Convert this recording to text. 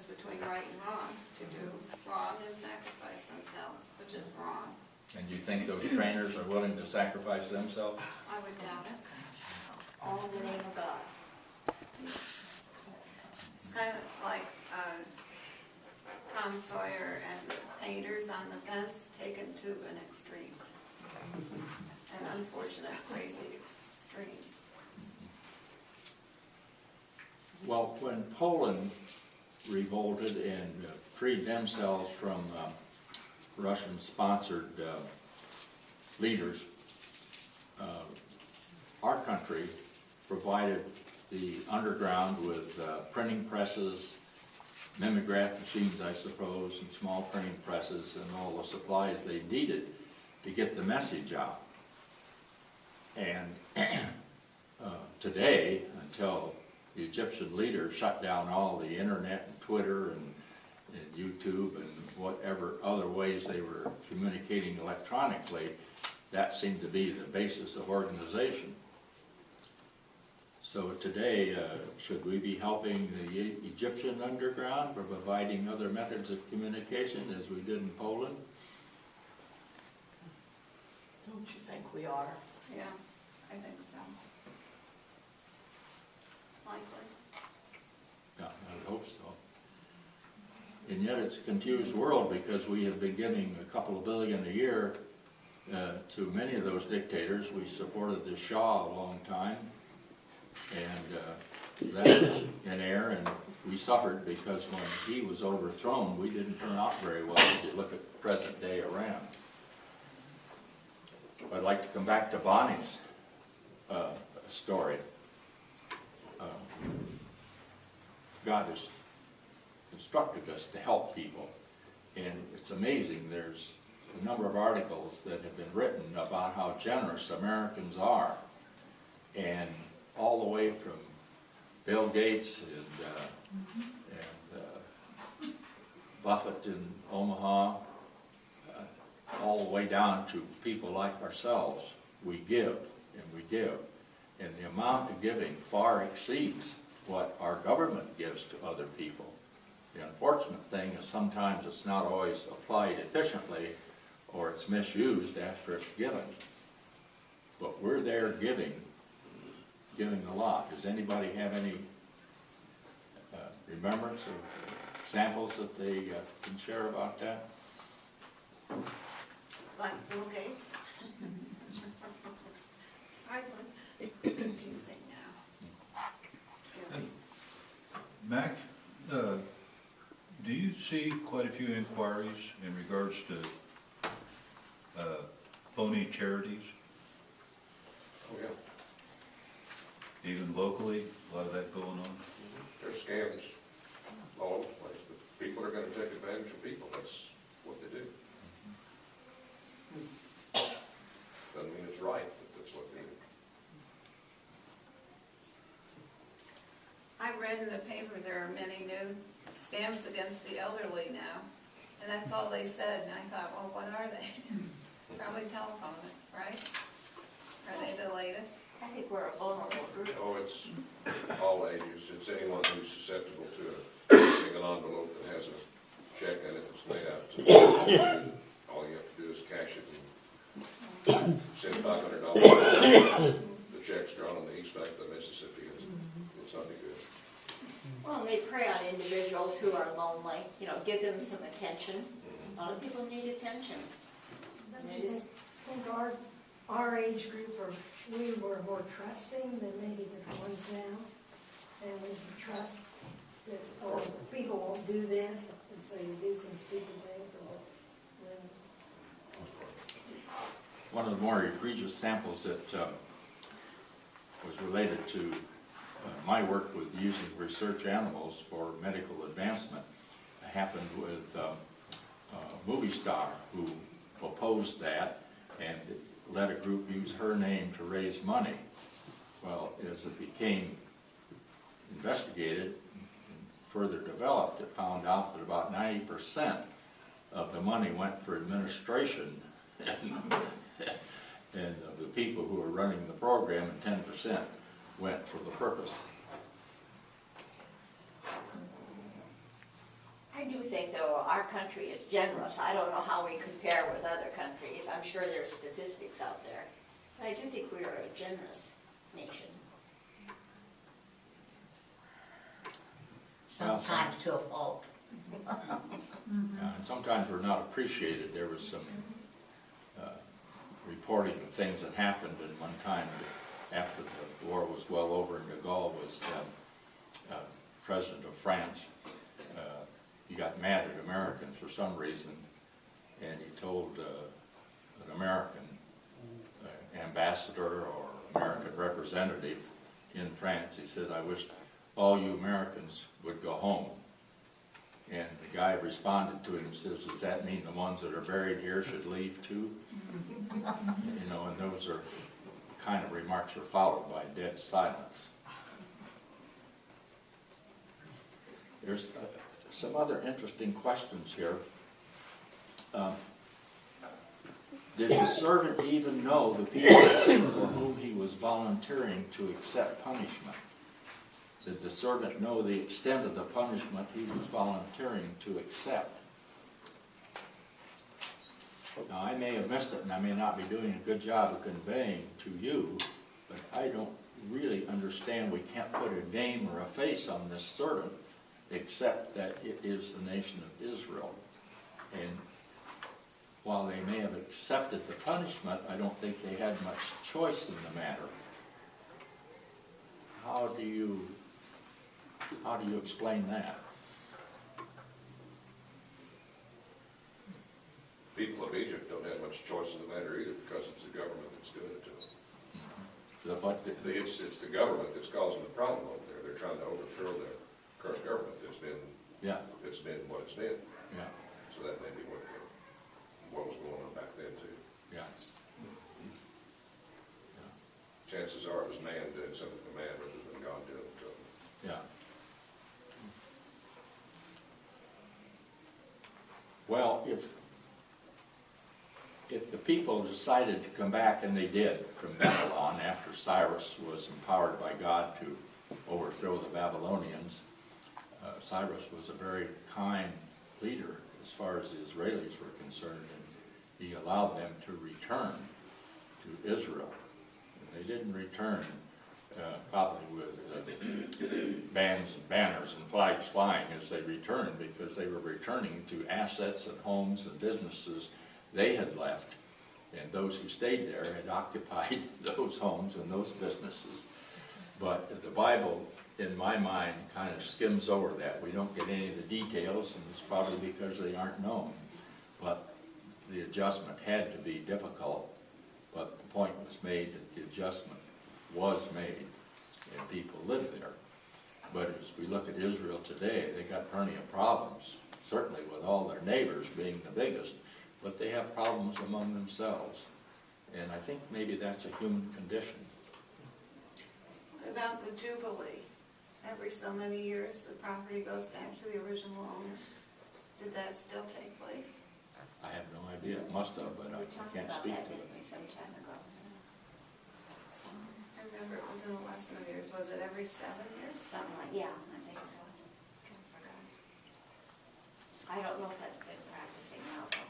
difference between right and wrong, to do wrong and sacrifice themselves, which is wrong. And you think those trainers are willing to sacrifice themselves? I would doubt it. All in the name of God. It's kind of like Tom Sawyer and the painters on the fence taken to an extreme, an unfortunate, crazy extreme. Well, when Poland revolted and freed themselves from Russian-sponsored leaders, our country provided the underground with printing presses, mimeograph machines, I suppose, and small printing presses, and all the supplies they needed to get the message out. And today, until the Egyptian leaders shut down all the internet and Twitter and YouTube and whatever other ways they were communicating electronically, that seemed to be the basis of organization. So today, should we be helping the Egyptian underground or providing other methods of communication as we did in Poland? Don't you think we are? Yeah, I think so. Likely. Yeah, I would hope so. And yet it's a confused world because we have been giving a couple of billion a year to many of those dictators. We supported the Shah a long time, and that is in air, and we suffered because when he was overthrown, we didn't turn out very well if you look at present-day Iran. I'd like to come back to Bonnie's story. God has instructed us to help people, and it's amazing. There's a number of articles that have been written about how generous Americans are, and all the way from Bill Gates and Buffett in Omaha, all the way down to people like ourselves. We give and we give, and the amount of giving far exceeds what our government gives to other people. The unfortunate thing is sometimes it's not always applied efficiently, or it's misused after it's given. But we're there giving a lot. Does anybody have any remembrance of samples that they can share about that? Like Bill Gates. I would. Teasing now. Yeah. Mac, do you see quite a few inquiries in regards to phony charities? Oh, yeah. Even locally, a lot of that going on? There's scams all over the place, but people are gonna take advantage of people, that's what they do. Doesn't mean it's right, but that's what they do. I read in the paper there are many new scams against the elderly now, and that's all they said, and I thought, well, what are they? Probably telephone, right? Are they the latest? I think we're a vulnerable group. Oh, it's all ages, it's anyone who's susceptible to a single envelope that has a check in it that's laid out. All you have to do is cash it and send $500. The check's drawn on the east bank of the Mississippi, it's not any good. Well, and they prey on individuals who are lonely, you know, give them some attention. A lot of people need attention. Don't you think our age group, or we were more trusting than maybe the ones now? And we trust that, oh, people won't do this, and so you do some stupid things, and then One of the more egregious samples that was related to my work with using research animals for medical advancement happened with a movie star who opposed that and let a group use her name to raise money. Well, as it became investigated and further developed, it found out that about 90% of the money went for administration and of the people who were running the program, and 10% went for the purpose. do think, though, our country is generous. I don't know how we compare with other countries. I'm sure there's statistics out there. But I do think we are a generous nation. Sometimes to a fault. And sometimes we're not appreciated. There was some reporting of things that happened in one time after the war was well over in De Gaulle was president of France. He got mad at Americans for some reason, and he told an American ambassador or American representative in France, he said, "I wish all you Americans would go home." And the guy responded to him and says, "Does that mean the ones that are buried here should leave too?" You know, and those are the kind of remarks are followed by dead silence. There's some other interesting questions here. Did the servant even know the people for whom he was volunteering to accept punishment? Did the servant know the extent of the punishment he was volunteering to accept? Now, I may have missed it, and I may not be doing a good job of conveying to you, but I don't really understand. We can't put a name or a face on this servant, except that it is the nation of Israel. And while they may have accepted the punishment, I don't think they had much choice in the matter. How do you explain that? People of Egypt don't have much choice in the matter either, because it's the government that's doing it to them. It's the government that's causing the problem over there. They're trying to overthrow their current government that's been what it's been. Yeah, So that may be what was going on back then too. yeah. Chances are it was man doing something to man rather than God doing it to them. Yeah. Well, if the people decided to come back, and they did, from Babylon after Cyrus was empowered by God to overthrow the Babylonians, Cyrus was a very kind leader as far as the Israelis were concerned, and he allowed them to return to Israel. And they didn't return probably with bands and banners and flags flying as they returned, because they were returning to assets and homes and businesses they had left, and those who stayed there had occupied those homes and those businesses. But the Bible, in my mind, kind of skims over that. We don't get any of the details, and it's probably because they aren't known. But the adjustment had to be difficult, but the point was made that the adjustment was made, and people lived there. But as we look at Israel today, they got plenty of problems, certainly with all their neighbors being the biggest, but they have problems among themselves. And I think maybe that's a human condition. What about the Jubilee? Every so many years, the property goes back to the original owners. Did that still take place? I have no idea. It must have, but I We talked can't about speak that, to didn't it. we, some time ago? I remember it was in the last of years. Was it every 7 years? Something like, yeah, I think so. I forgot. I don't know if that's been practicing now, though.